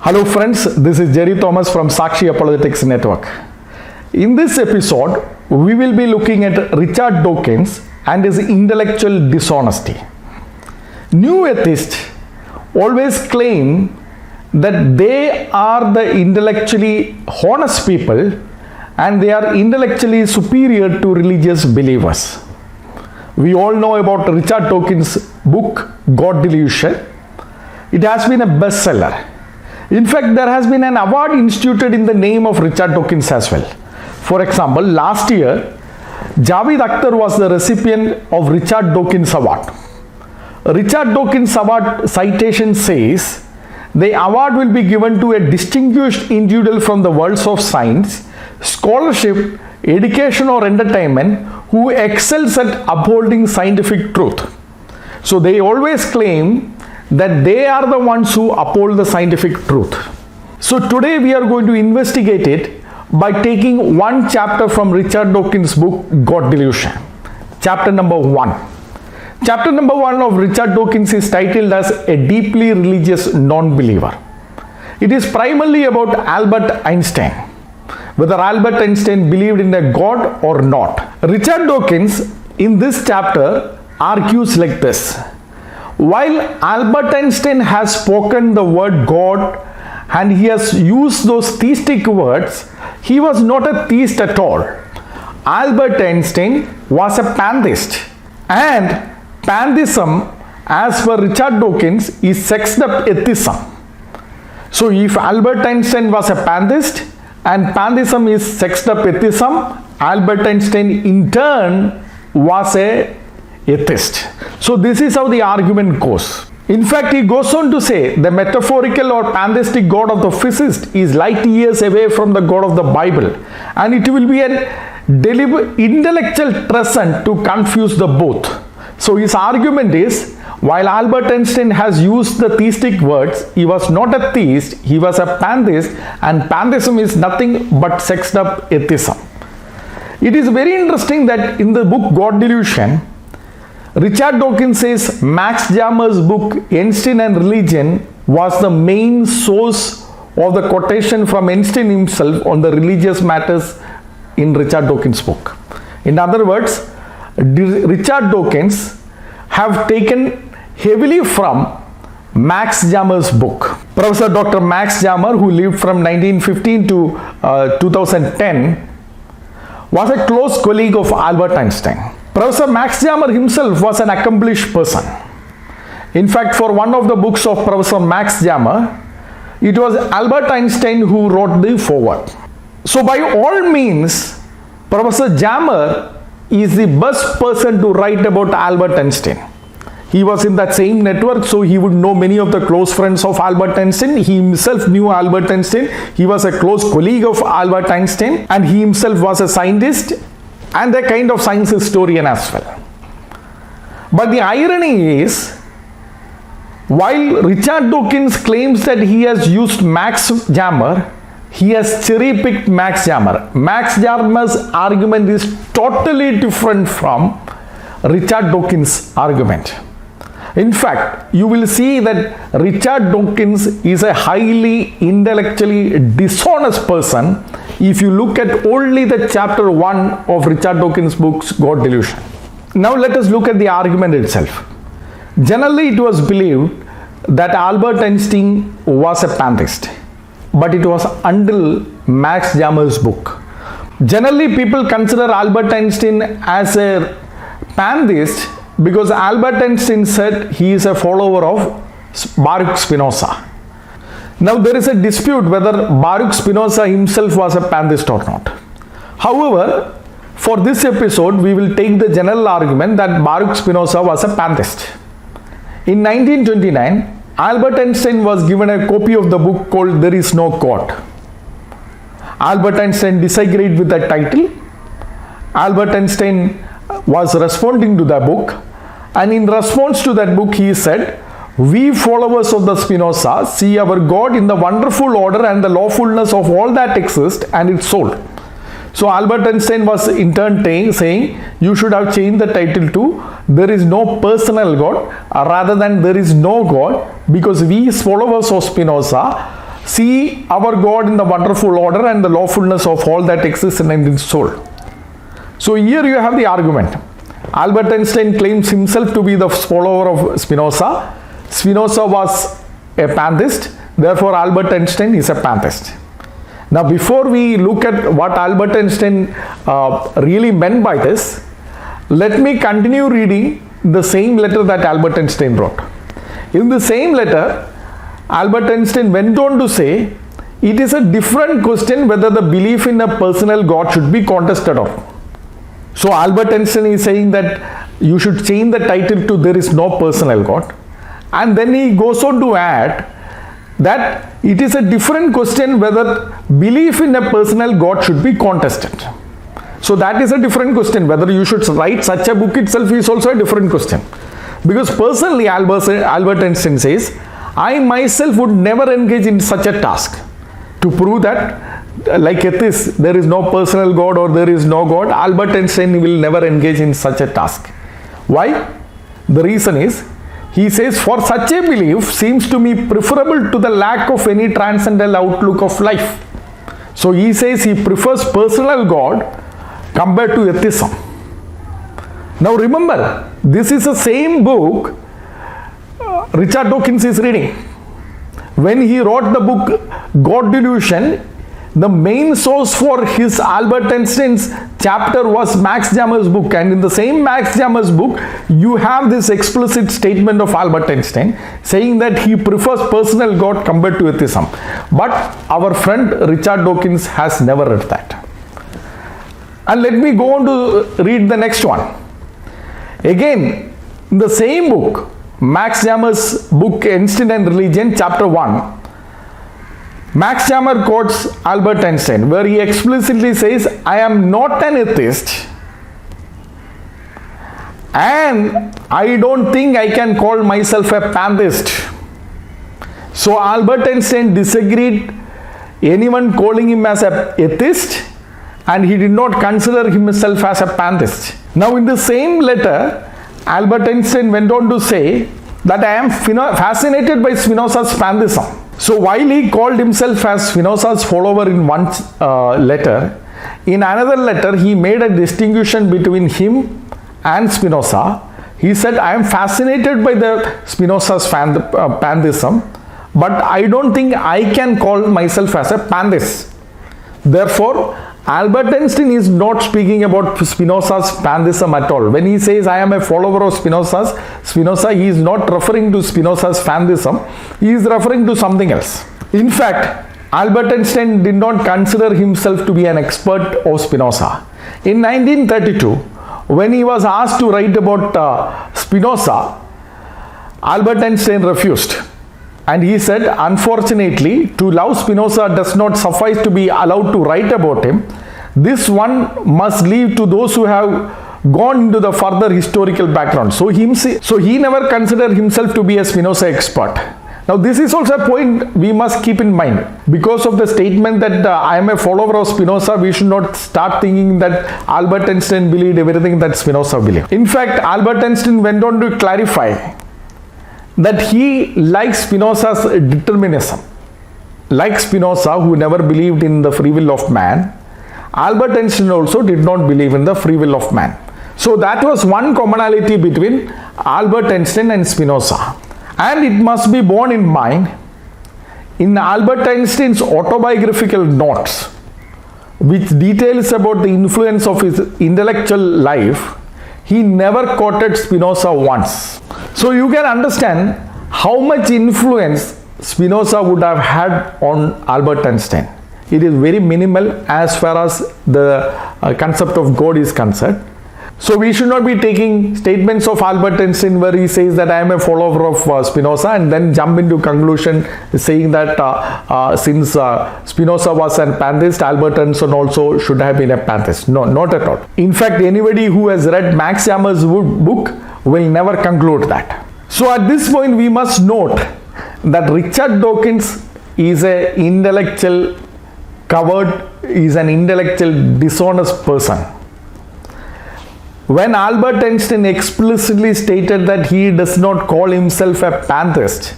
Hello friends, this is Jerry Thomas from Sakshi Apologetics network. In this episode, we will be looking at Richard Dawkins and his intellectual dishonesty. New atheists always claim that they are the intellectually honest people and they are intellectually superior to religious believers. We all know about Richard Dawkins' book, Delusion. It has been a bestseller. In fact, there has been an award instituted in the name of Richard Dawkins as well. For example, last year, Javed Akhtar was the recipient of Richard Dawkins Award. Richard Dawkins Award citation says, the award will be given to a distinguished individual from the worlds of science, scholarship, education or entertainment who excels at upholding scientific truth. So they always claim that they are the ones who uphold the scientific truth. So today we are going to investigate it by taking one chapter from Richard Dawkins' book, Delusion. Chapter number 1. Chapter number 1 of Richard Dawkins is titled as A Deeply Religious Non-Believer. It is primarily about Albert Einstein, whether Albert Einstein believed in a God or not. Richard Dawkins in this chapter argues like this. While Albert Einstein has spoken the word God and he has used those theistic words, he was not a theist at all. Albert Einstein was a pantheist, and pantheism, as per Richard Dawkins, is sexed up atheism. So if Albert Einstein was a pantheist and pantheism is sexed up atheism, Albert Einstein in turn was a atheist. So this is how the argument goes. In fact, he goes on to say the metaphorical or pantheistic God of the physicist is light years away from the God of the Bible, and it will be a deliberate intellectual treason to confuse the both. So his argument is, while Albert Einstein has used the theistic words, he was not a theist, he was a pantheist, and pantheism is nothing but sexed up atheism. It is very interesting that in the book Delusion, Richard Dawkins says Max Jammer's book Einstein and Religion was the main source of the quotation from Einstein himself on the religious matters in Richard Dawkins' book. In other words, Richard Dawkins have taken heavily from Max Jammer's book. Professor Dr. Max Jammer, who lived from 1915 to 2010, was a close colleague of Albert Einstein. Professor Max Jammer himself was an accomplished person. In fact, for one of the books of Professor Max Jammer, it was Albert Einstein who wrote the foreword. So by all means, Professor Jammer is the best person to write about Albert Einstein. He was in that same network, so he would know many of the close friends of Albert Einstein. He himself knew Albert Einstein. He was a close colleague of Albert Einstein, and he himself was a scientist and a kind of science historian as well. But the irony is, while Richard Dawkins claims that he has used Max Jammer, he has cherry-picked Max Jammer. Max Jammer's argument is totally different from Richard Dawkins' argument. In fact, you will see that Richard Dawkins is a highly intellectually dishonest person if you look at only the chapter 1 of Richard Dawkins' book's Delusion. Now let us look at the argument itself. Generally, it was believed that Albert Einstein was a pantheist, but it was until Max Jammer's book. Generally, people consider Albert Einstein as a pantheist because Albert Einstein said he is a follower of Baruch Spinoza. Now there is a dispute whether Baruch Spinoza himself was a pantheist or not. However, for this episode, we will take the general argument that Baruch Spinoza was a pantheist. In 1929, Albert Einstein was given a copy of the book called There Is No God. Albert Einstein disagreed with the title. Albert Einstein was responding to the book, and in response to that book he said, "We followers of the Spinoza see our God in the wonderful order and the lawfulness of all that exists and its soul." So Albert Einstein was in turn saying you should have changed the title to There is no personal God rather than There is no God, because we followers of Spinoza see our God in the wonderful order and the lawfulness of all that exists in his soul. So here you have the argument. Albert Einstein claims himself to be the follower of Spinoza. Spinoza was a pantheist, therefore Albert Einstein is a pantheist. Now before we look at what Albert Einstein really meant by this, let me continue reading the same letter that Albert Einstein wrote. In the same letter, Albert Einstein went on to say, it is a different question whether the belief in a personal God should be contested on. So Albert Einstein is saying that you should change the title to there is no personal God. And then he goes on to add that it is a different question whether belief in a personal God should be contested. So that is a different question. Whether you should write such a book itself is also a different question. Because personally Albert Einstein says, I myself would never engage in such a task to prove that like Atheists, there is no personal God or there is no God. Albert Einstein will never engage in such a task. Why? The reason is, he says, for such a belief seems to me preferable to the lack of any transcendental outlook of life. So he says he prefers personal God compared to atheism. Now remember, this is the same book Richard Dawkins is reading. When he wrote the book God Delusion, the main source for his Albert Einstein's chapter was Max Jammer's book, and in the same Max Jammer's book you have this explicit statement of Albert Einstein saying that he prefers personal God compared to atheism. But our friend Richard Dawkins has never read that. And let me go on to read the next one. Again, in the same book, Max Jammer's book Einstein and Religion, chapter 1, Max Jammer quotes Albert Einstein, where he explicitly says, I am not an atheist and I don't think I can call myself a pantheist. So Albert Einstein disagreed anyone calling him as an atheist, and he did not consider himself as a pantheist. Now in the same letter, Albert Einstein went on to say that I am fascinated by Spinoza's pantheism. So while he called himself as Spinoza's follower in one letter, in another letter he made a distinction between him and Spinoza. He said, I am fascinated by the Spinoza's pantheism, but I don't think I can call myself as a pantheist. Therefore, Albert Einstein is not speaking about Spinoza's pantheism at all. When he says, I am a follower of Spinoza, he is not referring to Spinoza's pantheism. He is referring to something else. In fact, Albert Einstein did not consider himself to be an expert of Spinoza. In 1932, when he was asked to write about Spinoza, Albert Einstein refused. And he said, unfortunately, to love Spinoza does not suffice to be allowed to write about him. This one must leave to those who have gone into the further historical background. So he never considered himself to be a Spinoza expert. Now this is also a point we must keep in mind. Because of the statement that I am a follower of Spinoza, we should not start thinking that Albert Einstein believed everything that Spinoza believed. In fact, Albert Einstein went on to clarify that he likes Spinoza's determinism. Like Spinoza, who never believed in the free will of man, Albert Einstein also did not believe in the free will of man. So that was one commonality between Albert Einstein and Spinoza. And it must be borne in mind, in Albert Einstein's autobiographical notes, which details about the influence of his intellectual life, he never quoted Spinoza once. So you can understand how much influence Spinoza would have had on Albert Einstein. It is very minimal as far as the concept of God is concerned. So we should not be taking statements of Albert Einstein where he says that I am a follower of Spinoza and then jump into conclusion saying that since Spinoza was a pantheist, Albert Einstein also should have been a pantheist. No, not at all. In fact, anybody who has read Max Jammer's book will never conclude that. So at this point we must note that Richard Dawkins is an intellectual dishonest person. When Albert Einstein explicitly stated that he does not call himself a pantheist,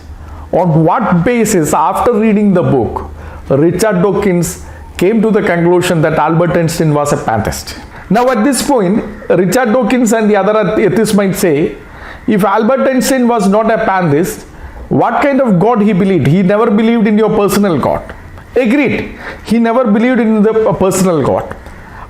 On what basis, after reading the book, Richard Dawkins came to the conclusion that Albert Einstein was a pantheist? Now at this point, Richard Dawkins and the other atheists might say, if Albert Einstein was not a pantheist, what kind of God he believed? He never believed in your personal God. Agreed. He never believed in the personal God.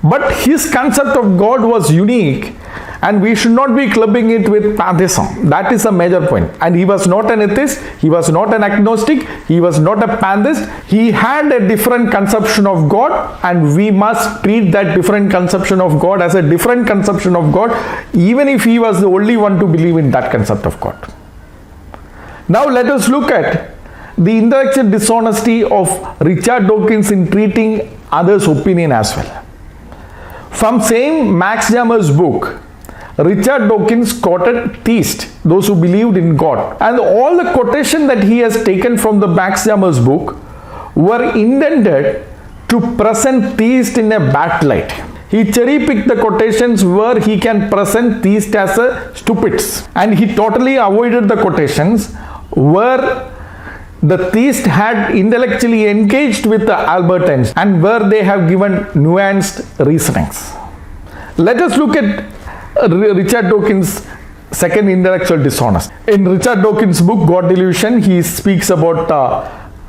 But his concept of God was unique, and we should not be clubbing it with pantheism. That is a major point. And he was not an atheist, he was not an agnostic, he was not a pantheist. He had a different conception of God, and we must treat that different conception of God as a different conception of God, even if he was the only one to believe in that concept of God. Now let us look at the intellectual dishonesty of Richard Dawkins in treating others' opinion as well. From same Max Jammer's book, Richard Dawkins quoted theists, those who believed in God. And all the quotation that he has taken from the Max Jammer's book were intended to present theists in a bad light. He cherry-picked the quotations where he can present theists as a stupids. And he totally avoided the quotations where the theists had intellectually engaged with the Albert Einstein and where they have given nuanced reasonings. Let us look at Richard Dawkins' second intellectual dishonesty. In Richard Dawkins' book, God Delusion, he speaks about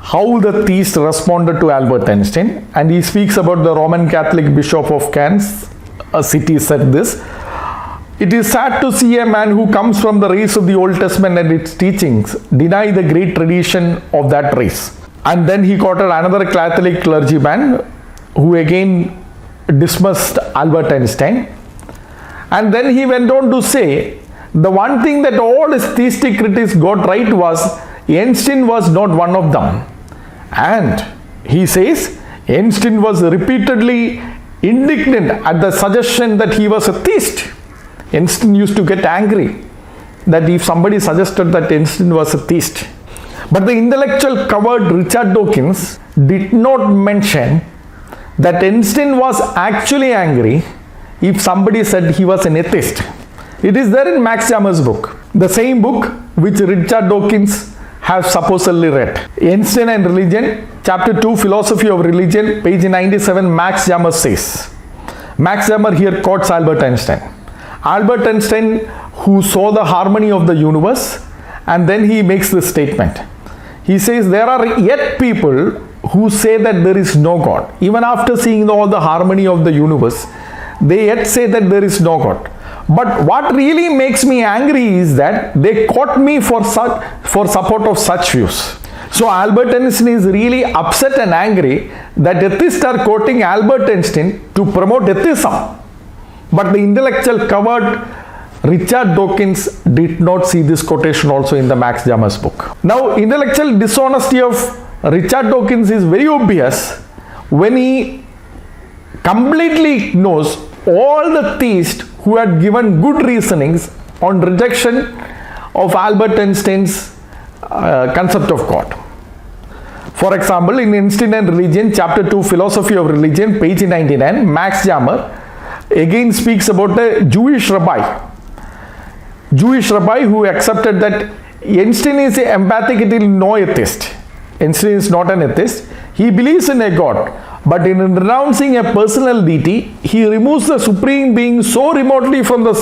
how the theists responded to Albert Einstein, and he speaks about the Roman Catholic Bishop of Cairns, a city, said this: "It is sad to see a man who comes from the race of the Old Testament and its teachings deny the great tradition of that race." And then he quoted another Catholic clergyman who again dismissed Albert Einstein. And then he went on to say, the one thing that all his theistic critics got right was Einstein was not one of them. And he says Einstein was repeatedly indignant at the suggestion that he was a theist. Einstein used to get angry that if somebody suggested that Einstein was a theist. But the intellectual covered Richard Dawkins did not mention that Einstein was actually angry if somebody said he was an atheist. It is there in Max Jammer's book, the same book which Richard Dawkins has supposedly read. Einstein and Religion, chapter 2, Philosophy of Religion, page 97, Max Jammer says. Max Jammer here quotes Albert Einstein. Albert Einstein, who saw the harmony of the universe, and then he makes this statement. He says there are yet people who say that there is no God. Even after seeing all the harmony of the universe, they yet say that there is no God. But what really makes me angry is that they quote me for support of such views. So Albert Einstein is really upset and angry that atheists are quoting Albert Einstein to promote atheism. But the intellectual covered Richard Dawkins did not see this quotation also in the Max Jammer's book. Now, intellectual dishonesty of Richard Dawkins is very obvious when he completely ignores all the theists who had given good reasonings on rejection of Albert Einstein's concept of God. For example, in Einstein and Religion, chapter 2, Philosophy of Religion, page 99, Max Jammer again speaks about a Jewish rabbi who accepted that Einstein is emphatically no atheist. Einstein is not an atheist. He believes in a God, but in renouncing a personal deity, he removes the supreme being so remotely from the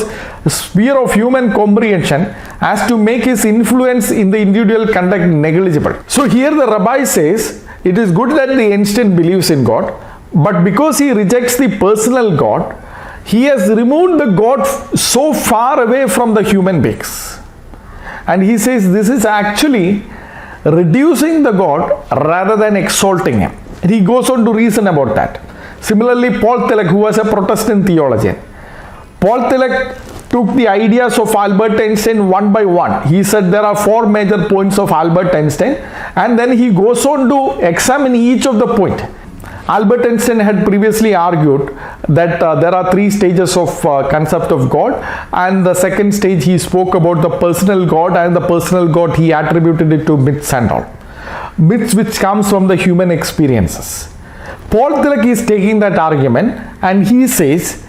sphere of human comprehension as to make his influence in the individual conduct negligible. So here the rabbi says, it is good that the Einstein believes in God, but because he rejects the personal God, he has removed the God so far away from the human beings. And he says this is actually reducing the God rather than exalting him. And he goes on to reason about that. Similarly, Paul Tillich, who was a Protestant theologian, Paul Tillich took the ideas of Albert Einstein one by one. He said there are 4 major points of Albert Einstein, and then he goes on to examine each of the points. Albert Einstein had previously argued that there are 3 stages of concept of God, and the second stage he spoke about the personal God, and the personal God he attributed it to myths and all. Myths which comes from the human experiences. Paul Tillich is taking that argument and he says,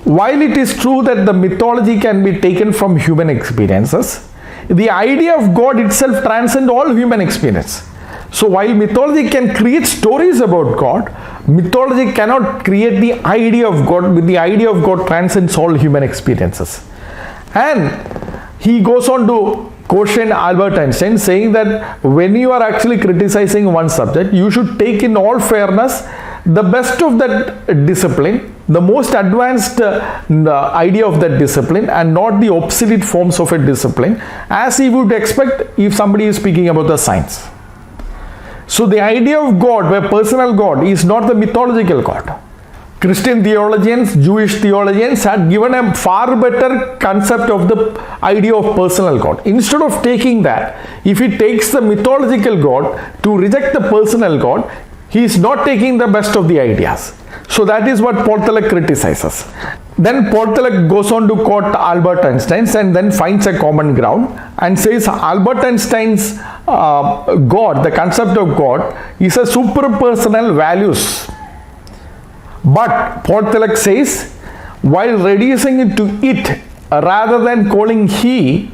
while it is true that the mythology can be taken from human experiences, the idea of God itself transcends all human experience. So while mythology can create stories about God, mythology cannot create the idea of God. With the idea of God transcends all human experiences. And he goes on to quotation Albert Einstein, saying that when you are actually criticizing one subject, you should take in all fairness the best of that discipline, the most advanced idea of that discipline, and not the obsolete forms of a discipline, as he would expect if somebody is speaking about the science. So the idea of God, where personal God, is not the mythological God. Christian theologians, Jewish theologians had given a far better concept of the idea of personal God. Instead of taking that, if he takes the mythological God to reject the personal God, he is not taking the best of the ideas. So that is what Paul Tillich criticizes. Then Paul Tillich goes on to quote Albert Einstein and then finds a common ground and says Albert Einstein's God, the concept of God, is a superpersonal values. But Paul Tillich says, while reducing it to it rather than calling he,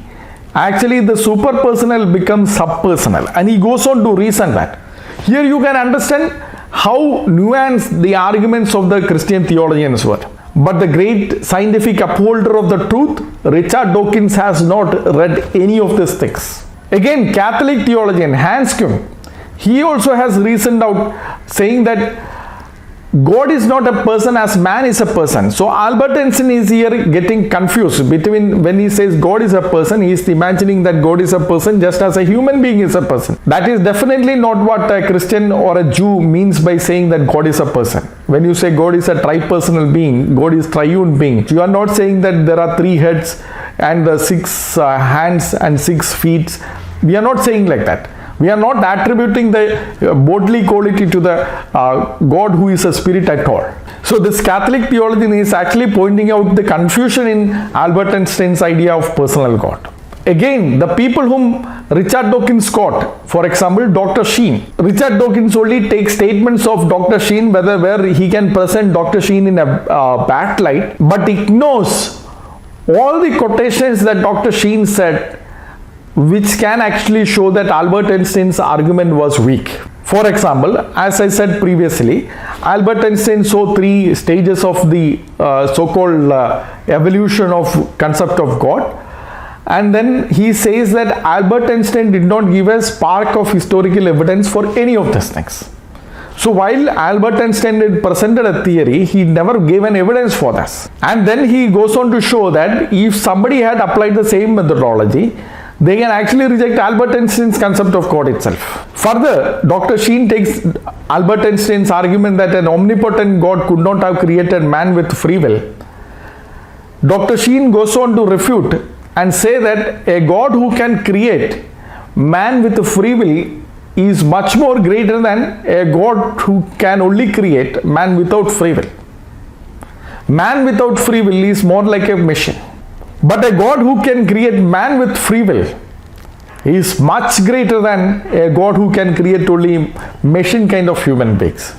actually the superpersonal becomes subpersonal. And he goes on to reason that. Here you can understand how nuanced the arguments of the Christian theologians were. But the great scientific upholder of the truth, Richard Dawkins, has not read any of these things. Again, Catholic theologian Hans Kuhn, he also has reasoned out saying that God is not a person as man is a person. So Albert Einstein is here getting confused between when he says God is a person, he is imagining that God is a person just as a human being is a person. That is definitely not what a Christian or a Jew means by saying that God is a person. When you say God is a tripersonal being, God is triune being, you are not saying that there are 3 heads and 6 hands and 6 feet. We are not saying like that. We are not attributing the bodily quality to the God who is a spirit at all. So this Catholic theologian is actually pointing out the confusion in Albert Einstein's idea of personal God. Again, the people whom Richard Dawkins quote, for example, Dr. Sheen. Richard Dawkins only takes statements of Dr. Sheen where he can present Dr. Sheen in a bad light, but ignores all the quotations that Dr. Sheen said, which can actually show that Albert Einstein's argument was weak. For example, as I said previously, Albert Einstein saw 3 stages of the so-called evolution of concept of God, and then he says that Albert Einstein did not give a spark of historical evidence for any of these things. So while Albert Einstein had presented a theory, he never gave an evidence for this. And then he goes on to show that if somebody had applied the same methodology, they can actually reject Albert Einstein's concept of God itself. Further, Dr. Sheen takes Albert Einstein's argument that an omnipotent God could not have created man with free will. Dr. Sheen goes on to refute and say that a God who can create man with free will is much more greater than a God who can only create man without free will. Man without free will is more like a machine. But a God who can create man with free will is much greater than a God who can create only machine kind of human beings.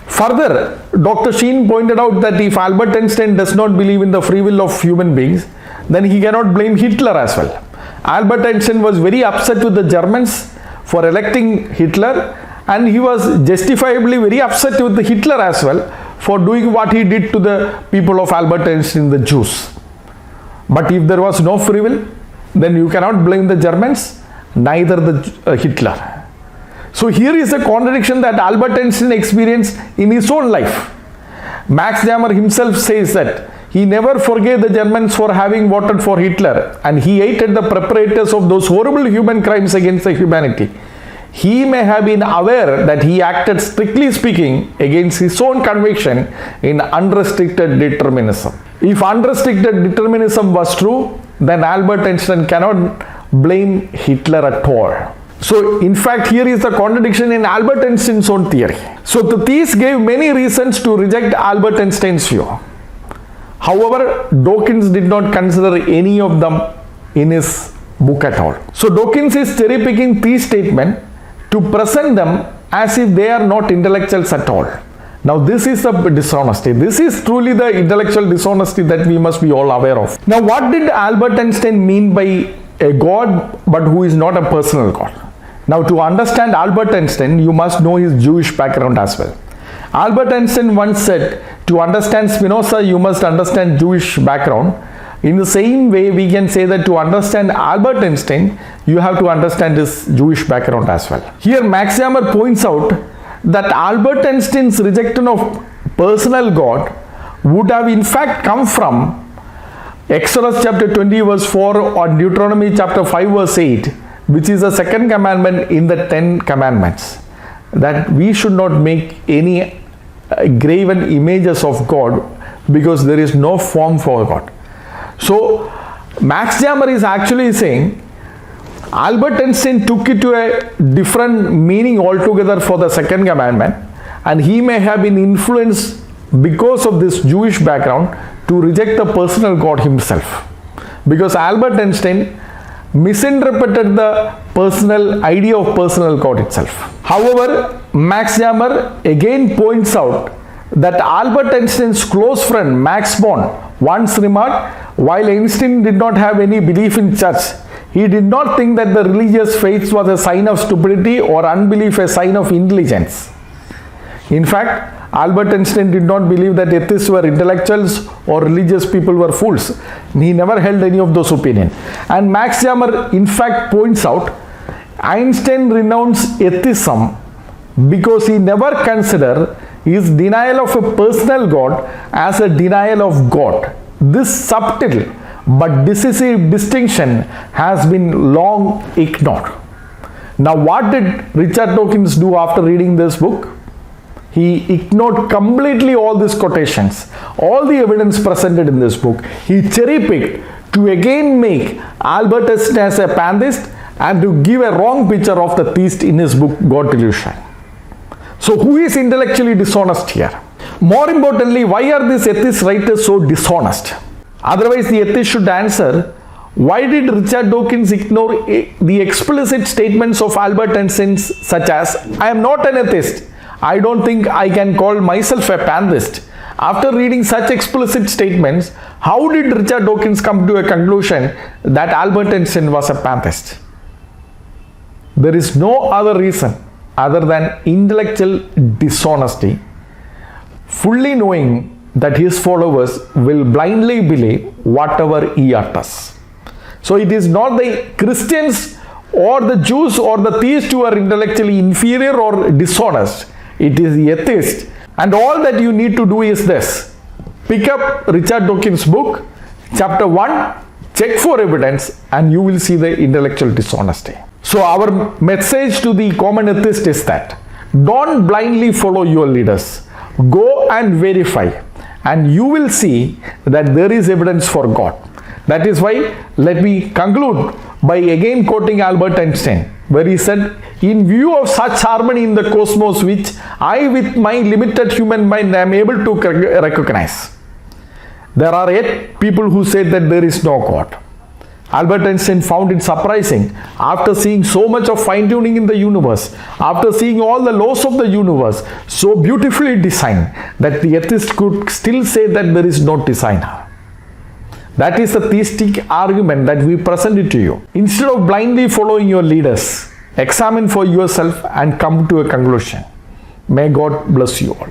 Further, Dr. Sheen pointed out that if Albert Einstein does not believe in the free will of human beings, then he cannot blame Hitler as well. Albert Einstein was very upset with the Germans for electing Hitler, and he was justifiably very upset with Hitler as well for doing what he did to the people of Albert Einstein, the Jews. But if there was no free will, then you cannot blame the Germans, neither the Hitler. So here is a contradiction that Albert Einstein experienced in his own life. Max Jammer himself says that he never forgave the Germans for having voted for Hitler, and he hated the perpetrators of those horrible human crimes against the humanity. He may have been aware that he acted, strictly speaking, against his own conviction in unrestricted determinism. If unrestricted determinism was true, then Albert Einstein cannot blame Hitler at all. So, in fact, here is the contradiction in Albert Einstein's own theory. So, the theists gave many reasons to reject Albert Einstein's view. However, Dawkins did not consider any of them in his book at all. So, Dawkins is cherry picking these statements to present them as if they are not intellectuals at all. Now, this is the dishonesty. This is truly the intellectual dishonesty that we must be all aware of. Now, what did Albert Einstein mean by a God but who is not a personal God. Now, to understand Albert Einstein, you must know his Jewish background as well. Albert Einstein once said, to understand Spinoza, you must understand Jewish background. In the same way, we can say that to understand Albert Einstein, you have to understand his Jewish background as well. Here, Max Hammer points out that Albert Einstein's rejection of personal God would have in fact come from Exodus chapter 20 verse 4 or Deuteronomy chapter 5 verse 8, which is the second commandment in the 10 commandments, that we should not make any graven images of God because there is no form for God. So Max Hammer is actually saying Albert Einstein took it to a different meaning altogether for the second commandment, and he may have been influenced because of this Jewish background to reject the personal God himself, because Albert Einstein misinterpreted the personal idea of personal God itself. However, Max Hammer again points out that Albert Einstein's close friend Max Born once remarked, while Einstein did not have any belief in church, he did not think that the religious faith was a sign of stupidity or unbelief a sign of intelligence. In fact, Albert Einstein did not believe that atheists were intellectuals or religious people were fools. He never held any of those opinions. And Max Hammer in fact points out Einstein renounced atheism because he never considered his denial of a personal God as a denial of God. This subtle but decisive distinction has been long ignored. Now, what did Richard Dawkins do after reading this book? He ignored completely all these quotations, all the evidence presented in this book. He cherry-picked to again make Albert Einstein as a pantheist and to give a wrong picture of the theist in his book God Delusion. So who is intellectually dishonest here? More importantly, why are these atheist writers so dishonest? Otherwise, the atheist should answer, why did Richard Dawkins ignore the explicit statements of Albert Einstein such as, I am not an atheist, I don't think I can call myself a pantheist. After reading such explicit statements, how did Richard Dawkins come to a conclusion that Albert Einstein was a pantheist? There is no other reason other than intellectual dishonesty, fully knowing that his followers will blindly believe whatever he utters. So it is not the Christians or the Jews or the theists who are intellectually inferior or dishonest. It is the atheist. And all that you need to do is this. Pick up Richard Dawkins' book, chapter 1, check for evidence, and you will see the intellectual dishonesty. So our message to the common atheist is that don't blindly follow your leaders. Go and verify, and you will see that there is evidence for God. That is why let me conclude by again quoting Albert Einstein, where he said, in view of such harmony in the cosmos which I with my limited human mind am able to recognize, there are yet people who say that there is no God. Albert Einstein found it surprising, after seeing so much of fine-tuning in the universe, after seeing all the laws of the universe so beautifully designed, that the atheist could still say that there is no designer. That is the theistic argument that we presented to you. Instead of blindly following your leaders, examine for yourself and come to a conclusion. May God bless you all.